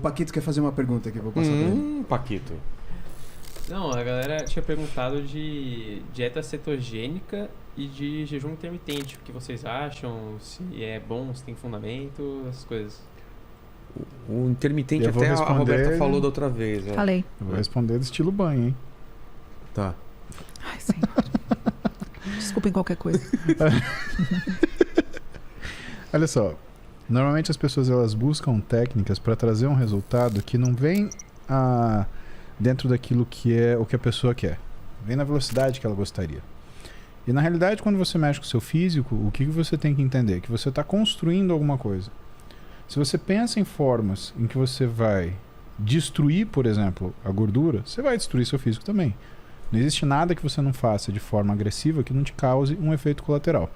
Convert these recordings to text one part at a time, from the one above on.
Paquito quer fazer uma pergunta aqui, vou passar pra ele. Paquito. Não, a galera tinha perguntado de dieta cetogênica e de jejum intermitente. O que vocês acham? Se é bom, se tem fundamento, essas coisas. O intermitente Eu vou até a responder- Roberta falou da outra vez. Falei. Eu vou responder do estilo banho, hein? Tá. Ai, senhor. Desculpem qualquer coisa. Olha só, normalmente as pessoas elas buscam técnicas para trazer um resultado que não vem dentro daquilo que é o que a pessoa quer. Vem na velocidade que ela gostaria. E na realidade, quando você mexe com o seu físico, o que você tem que entender? Que você está construindo alguma coisa. Se você pensa em formas em que você vai destruir, por exemplo, a gordura, você vai destruir seu físico também. Não existe nada que você não faça de forma agressiva que não te cause um efeito colateral.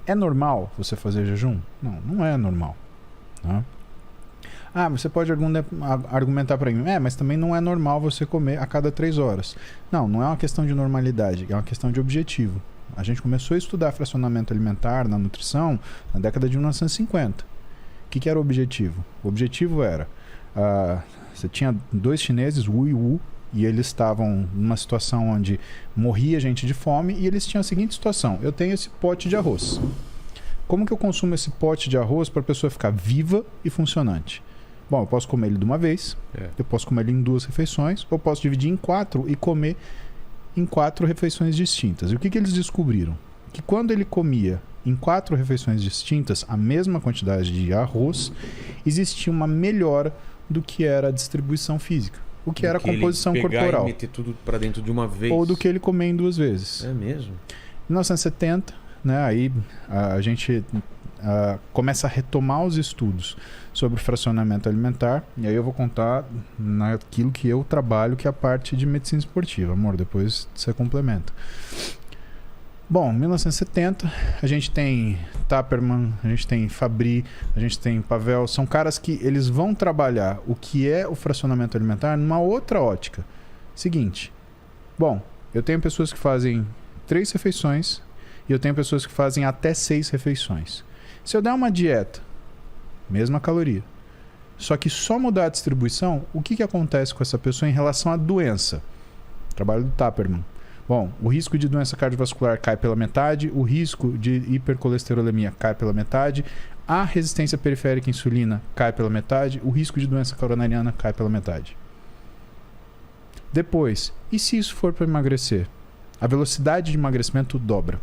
É normal você fazer jejum? Não, não é normal. Tá? Você pode argumentar para mim, mas também não é normal você comer a cada 3 horas. Não, não é uma questão de normalidade, é uma questão de objetivo. A gente começou a estudar fracionamento alimentar na nutrição na década de 1950. O que era o objetivo? O objetivo era, você tinha 2 chineses, Wu e Wu, e eles estavam numa situação onde morria gente de fome, e eles tinham a seguinte situação: eu tenho esse pote de arroz. Como que eu consumo esse pote de arroz para a pessoa ficar viva e funcionante? Bom, eu posso comer ele de uma vez, eu posso comer ele em 2 refeições, ou eu posso dividir em 4 e comer em 4 refeições distintas. E o que eles descobriram? Que quando ele comia em 4 refeições distintas a mesma quantidade de arroz, existia uma melhora do que era a distribuição física. O que era a composição corporal. E meter tudo para dentro de uma vez. Ou do que ele comer em 2 vezes. É mesmo? Em 1970, né, aí a gente começa a retomar os estudos sobre fracionamento alimentar. E aí eu vou contar naquilo que eu trabalho, que é a parte de medicina esportiva. Amor, depois você complementa. Bom, 1970, a gente tem Taperman, a gente tem Fabry, a gente tem Pavel. São caras que eles vão trabalhar o que é o fracionamento alimentar numa outra ótica. Seguinte, bom, eu tenho pessoas que fazem 3 refeições e eu tenho pessoas que fazem até 6 refeições. Se eu der uma dieta, mesma caloria, só que só mudar a distribuição, o que acontece com essa pessoa em relação à doença? Trabalho do Taperman. Bom, o risco de doença cardiovascular cai pela metade, o risco de hipercolesterolemia cai pela metade, a resistência periférica à insulina cai pela metade, o risco de doença coronariana cai pela metade. Depois, e se isso for para emagrecer? A velocidade de emagrecimento dobra.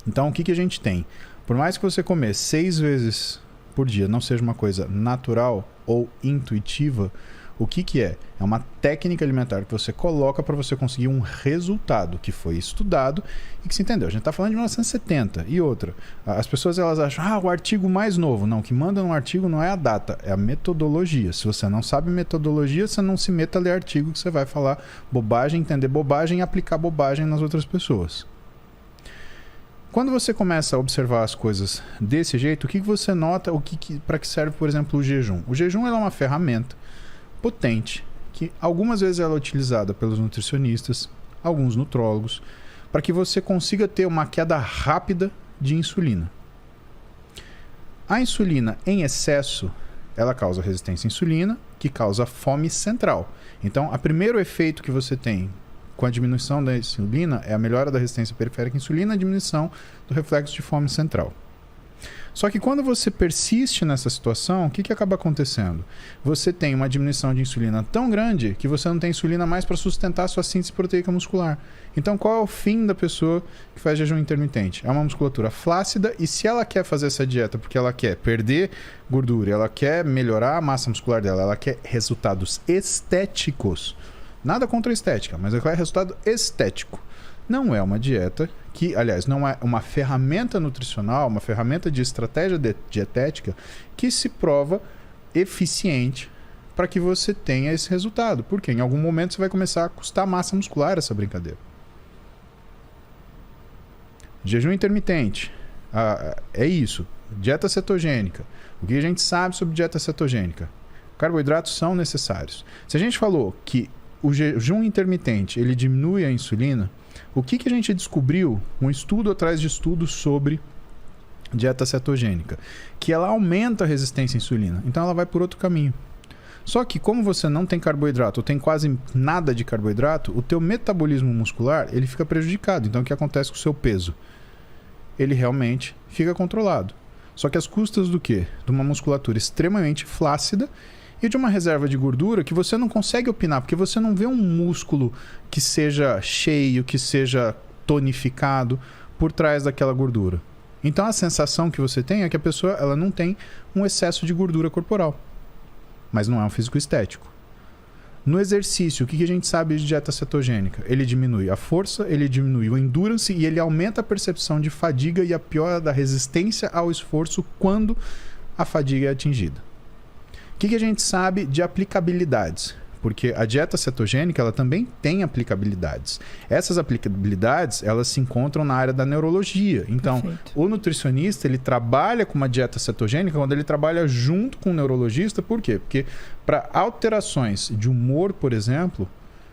Então, o que a gente tem? Por mais que você comer 6 vezes por dia não seja uma coisa natural ou intuitiva, o que é? É uma técnica alimentar que você coloca para você conseguir um resultado que foi estudado e que se entendeu. A gente está falando de 1970. E outra, as pessoas elas acham, o artigo mais novo. Não, o que manda no artigo não é a data, é a metodologia. Se você não sabe metodologia, você não se meta a ler artigo, que você vai falar bobagem, entender bobagem e aplicar bobagem nas outras pessoas. Quando você começa a observar as coisas desse jeito, o que você nota, para que serve, por exemplo, o jejum? O jejum é uma ferramenta potente, que algumas vezes ela é utilizada pelos nutricionistas, alguns nutrólogos, para que você consiga ter uma queda rápida de insulina. A insulina em excesso, ela causa resistência à insulina, que causa fome central. Então, o primeiro efeito que você tem com a diminuição da insulina é a melhora da resistência periférica à insulina e a diminuição do reflexo de fome central. Só que quando você persiste nessa situação, o que acaba acontecendo? Você tem uma diminuição de insulina tão grande que você não tem insulina mais para sustentar a sua síntese proteica muscular. Então, qual é o fim da pessoa que faz jejum intermitente? É uma musculatura flácida, e se ela quer fazer essa dieta porque ela quer perder gordura, ela quer melhorar a massa muscular dela, ela quer resultados estéticos. Nada contra a estética, mas ela quer resultado estético. Não é uma dieta que, aliás, não é uma ferramenta nutricional, uma ferramenta de estratégia dietética que se prova eficiente para que você tenha esse resultado. Porque em algum momento você vai começar a custar massa muscular essa brincadeira. Jejum intermitente. É isso. Dieta cetogênica. O que a gente sabe sobre dieta cetogênica? Carboidratos são necessários. Se a gente falou que o jejum intermitente ele diminui a insulina, o que a gente descobriu, um estudo atrás de estudos sobre dieta cetogênica? Que ela aumenta a resistência à insulina. Então ela vai por outro caminho. Só que como você não tem carboidrato, ou tem quase nada de carboidrato, o teu metabolismo muscular, ele fica prejudicado. Então o que acontece com o seu peso? Ele realmente fica controlado. Só que às custas do quê? De uma musculatura extremamente flácida e de uma reserva de gordura que você não consegue opinar, porque você não vê um músculo que seja cheio, que seja tonificado por trás daquela gordura. Então a sensação que você tem é que a pessoa ela não tem um excesso de gordura corporal. Mas não é um físico estético. No exercício, o que a gente sabe de dieta cetogênica? Ele diminui a força, ele diminui o endurance e ele aumenta a percepção de fadiga e a piora da resistência ao esforço quando a fadiga é atingida. O que a gente sabe de aplicabilidades? Porque a dieta cetogênica ela também tem aplicabilidades. Essas aplicabilidades elas se encontram na área da neurologia. Então, Perfeito. o nutricionista ele trabalha com uma dieta cetogênica quando ele trabalha junto com o neurologista. Por quê? Porque para alterações de humor, por exemplo,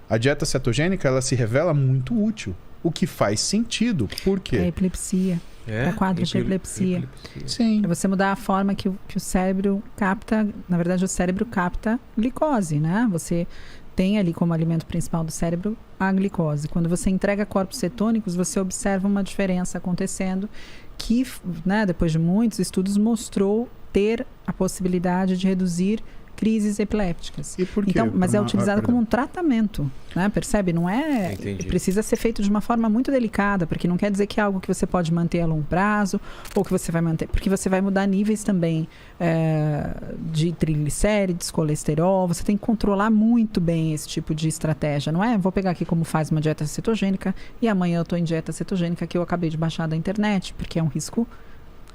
a dieta cetogênica ela se revela muito útil. O que faz sentido. Por quê? É epilepsia. Para quadros de epilepsia. Sim. É você mudar a forma que o cérebro capta, na verdade o cérebro capta glicose, né? Você tem ali como alimento principal do cérebro a glicose. Quando você entrega corpos cetônicos, você observa uma diferença acontecendo que, né, depois de muitos estudos, mostrou ter a possibilidade de reduzir crises epilépticas. E por quê? Então, mas é utilizado como um tratamento, né? Percebe? Não é... Entendi. Precisa ser feito de uma forma muito delicada, porque não quer dizer que é algo que você pode manter a longo prazo, ou que você vai manter... Porque você vai mudar níveis também de triglicérides, colesterol, você tem que controlar muito bem esse tipo de estratégia, não é? Vou pegar aqui como faz uma dieta cetogênica, e amanhã eu estou em dieta cetogênica que eu acabei de baixar da internet, porque é um risco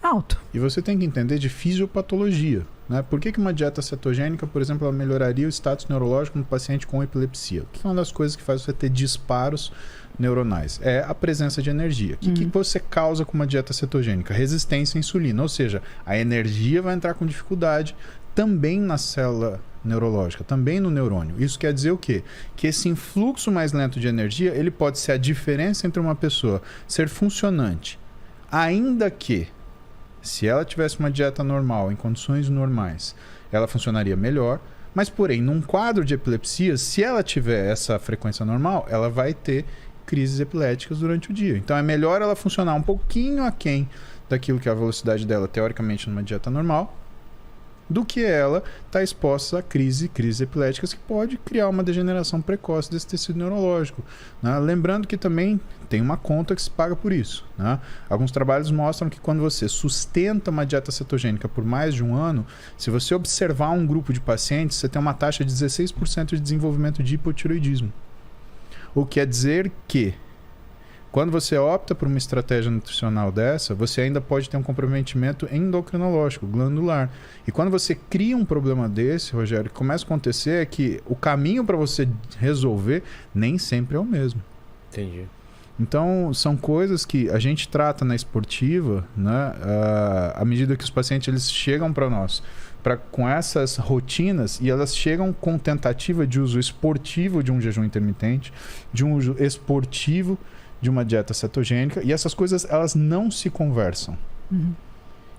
alto. E você tem que entender de fisiopatologia. Né? Por que uma dieta cetogênica, por exemplo, ela melhoraria o status neurológico no paciente com epilepsia? O que é uma das coisas que faz você ter disparos neuronais? É a presença de energia. O que você causa com uma dieta cetogênica? Resistência à insulina, ou seja, a energia vai entrar com dificuldade também na célula neurológica, também no neurônio. Isso quer dizer o quê? Que esse influxo mais lento de energia, ele pode ser a diferença entre uma pessoa ser funcionante, ainda que se ela tivesse uma dieta normal, em condições normais, ela funcionaria melhor, mas porém, num quadro de epilepsia, se ela tiver essa frequência normal, ela vai ter crises epiléticas durante o dia. Então é melhor ela funcionar um pouquinho aquém daquilo que é a velocidade dela, teoricamente, numa dieta normal, do que ela estar exposta a crises epiléticas que pode criar uma degeneração precoce desse tecido neurológico. Né? Lembrando que também tem uma conta que se paga por isso. Né? Alguns trabalhos mostram que quando você sustenta uma dieta cetogênica por mais de um ano, se você observar um grupo de pacientes, você tem uma taxa de 16% de desenvolvimento de hipotireoidismo. O que quer dizer que quando você opta por uma estratégia nutricional dessa, você ainda pode ter um comprometimento endocrinológico, glandular. E quando você cria um problema desse, Rogério, o que começa a acontecer é que o caminho para você resolver nem sempre é o mesmo. Entendi. Então, são coisas que a gente trata na esportiva, né, à medida que os pacientes eles chegam para nós com essas rotinas, e elas chegam com tentativa de uso esportivo de um jejum intermitente, de um uso esportivo de uma dieta cetogênica, e essas coisas elas não se conversam.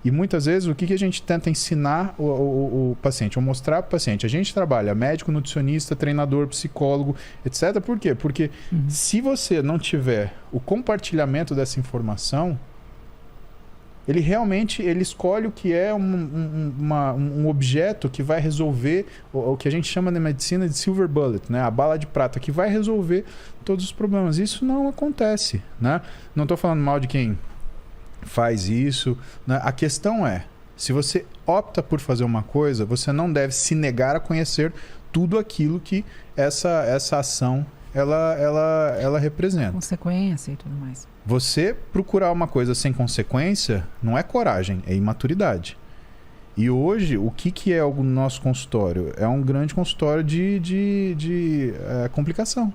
E muitas vezes o que a gente tenta ensinar o paciente, ou mostrar para o paciente, a gente trabalha médico, nutricionista, treinador, psicólogo, etc. Por quê? Porque se você não tiver o compartilhamento dessa informação, ele realmente escolhe o que é um objeto que vai resolver o que a gente chama na medicina de silver bullet, né? A bala de prata, que vai resolver todos os problemas. Isso não acontece. Né? Não estou falando mal de quem faz isso. Né? A questão é, se você opta por fazer uma coisa, você não deve se negar a conhecer tudo aquilo que essa ação ela representa. Consequência e tudo mais. Você procurar uma coisa sem consequência não é coragem, é imaturidade. E hoje, o que é o nosso consultório? É um grande consultório de complicação.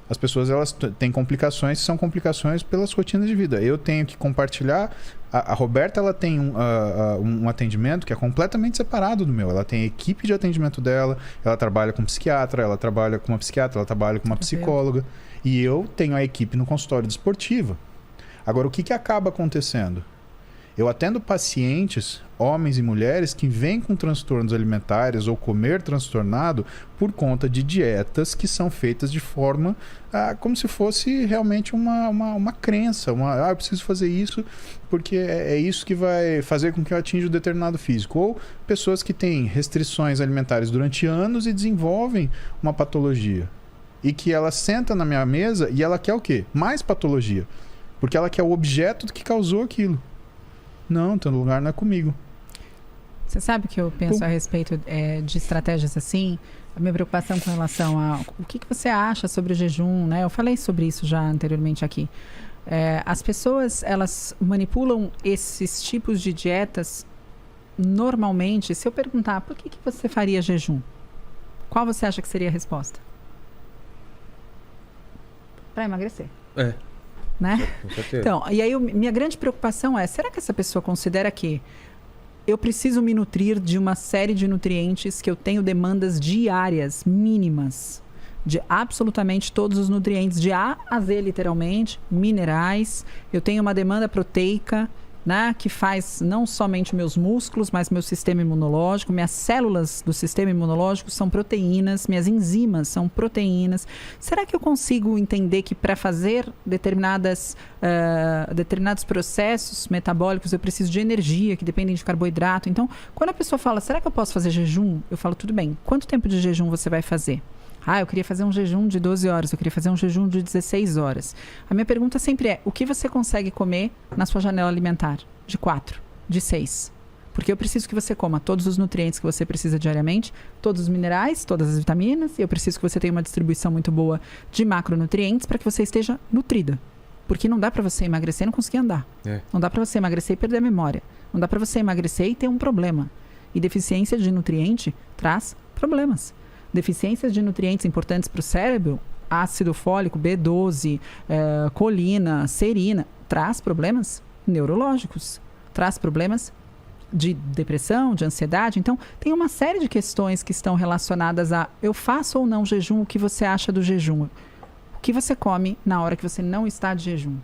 As pessoas elas têm complicações que são complicações pelas rotinas de vida. Eu tenho que compartilhar. A Roberta ela tem um atendimento que é completamente separado do meu. Ela tem a equipe de atendimento dela, ela trabalha com psiquiatra, ela trabalha com uma psiquiatra, ela trabalha com uma psicóloga. E eu tenho a equipe no consultório de esportiva. Agora, o que acaba acontecendo? Eu atendo pacientes, homens e mulheres, que vêm com transtornos alimentares ou comer transtornado por conta de dietas que são feitas de forma como se fosse realmente uma crença. Eu preciso fazer isso porque é isso que vai fazer com que eu atinja um determinado físico. Ou pessoas que têm restrições alimentares durante anos e desenvolvem uma patologia. E que ela senta na minha mesa e ela quer o quê? Mais patologia. Porque ela quer o objeto que causou aquilo. Não, teu lugar não é comigo. Você sabe o que eu penso a respeito de estratégias assim? A minha preocupação com relação a o que você acha sobre o jejum, né? Eu falei sobre isso já anteriormente aqui. As pessoas, elas manipulam esses tipos de dietas normalmente. Se eu perguntar, por que você faria jejum? Qual você acha que seria a resposta? Para emagrecer. Né? Com certeza. Então, e aí minha grande preocupação é, será que essa pessoa considera que eu preciso me nutrir de uma série de nutrientes que eu tenho demandas diárias, mínimas, de absolutamente todos os nutrientes, de A a Z, literalmente, minerais, eu tenho uma demanda proteica, né, que faz não somente meus músculos, mas meu sistema imunológico, minhas células do sistema imunológico são proteínas, minhas enzimas são proteínas. Será que eu consigo entender que para fazer determinados processos metabólicos eu preciso de energia, que dependem de carboidrato? Então, quando a pessoa fala, será que eu posso fazer jejum? Eu falo, tudo bem, quanto tempo de jejum você vai fazer? Eu queria fazer um jejum de 12 horas, eu queria fazer um jejum de 16 horas. A minha pergunta sempre é, o que você consegue comer na sua janela alimentar? De 4, de 6. Porque eu preciso que você coma todos os nutrientes que você precisa diariamente, todos os minerais, todas as vitaminas, e eu preciso que você tenha uma distribuição muito boa de macronutrientes para que você esteja nutrida. Porque não dá para você emagrecer e não conseguir andar. Não dá para você emagrecer e perder a memória. Não dá para você emagrecer e ter um problema. E deficiência de nutriente traz problemas. Deficiências de nutrientes importantes para o cérebro, ácido fólico, B12, colina, serina, traz problemas neurológicos, traz problemas de depressão, de ansiedade. Então, tem uma série de questões que estão relacionadas a eu faço ou não jejum, o que você acha do jejum? O que você come na hora que você não está de jejum?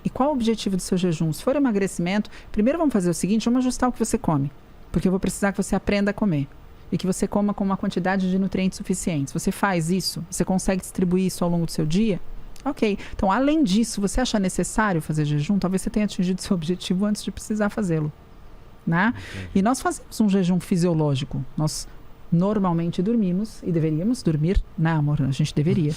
E qual o objetivo do seu jejum? Se for emagrecimento, primeiro vamos fazer o seguinte, vamos ajustar o que você come, porque eu vou precisar que você aprenda a comer. E que você coma com uma quantidade de nutrientes suficientes. Você faz isso? Você consegue distribuir isso ao longo do seu dia? Ok. Então, além disso, você acha necessário fazer jejum? Talvez você tenha atingido seu objetivo antes de precisar fazê-lo. Né? E nós fazemos um jejum fisiológico. Nós normalmente dormimos e deveríamos dormir. Não, amor, a gente deveria.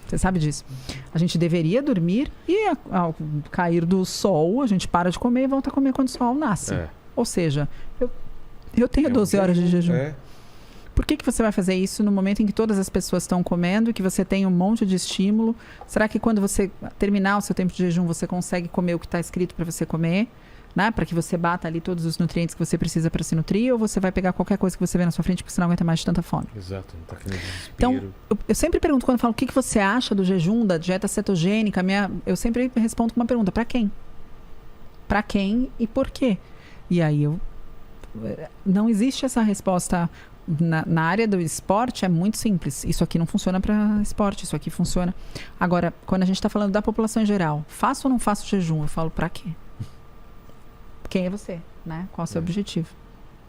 Você sabe disso. A gente deveria dormir e ao cair do sol, a gente para de comer e volta a comer quando o sol nasce. Ou seja, eu tenho 12 horas de jejum. Por que você vai fazer isso no momento em que todas as pessoas estão comendo e que você tem um monte de estímulo? Será que quando você terminar o seu tempo de jejum, você consegue comer o que está escrito para você comer? Né? Para que você bata ali todos os nutrientes que você precisa para se nutrir? Ou você vai pegar qualquer coisa que você vê na sua frente porque você não aguenta mais de tanta fome? Exato, não tá aquele desespero. Então, eu sempre pergunto quando eu falo o que você acha do jejum, da dieta cetogênica, eu sempre respondo com uma pergunta, para quem? Para quem e por quê? E aí não existe essa resposta. Na área do esporte é muito simples. Isso aqui não funciona para esporte, isso aqui funciona. Agora, quando a gente está falando da população em geral, faço ou não faço jejum? Eu falo, para quê? Quem é você? Né? Qual é o seu objetivo?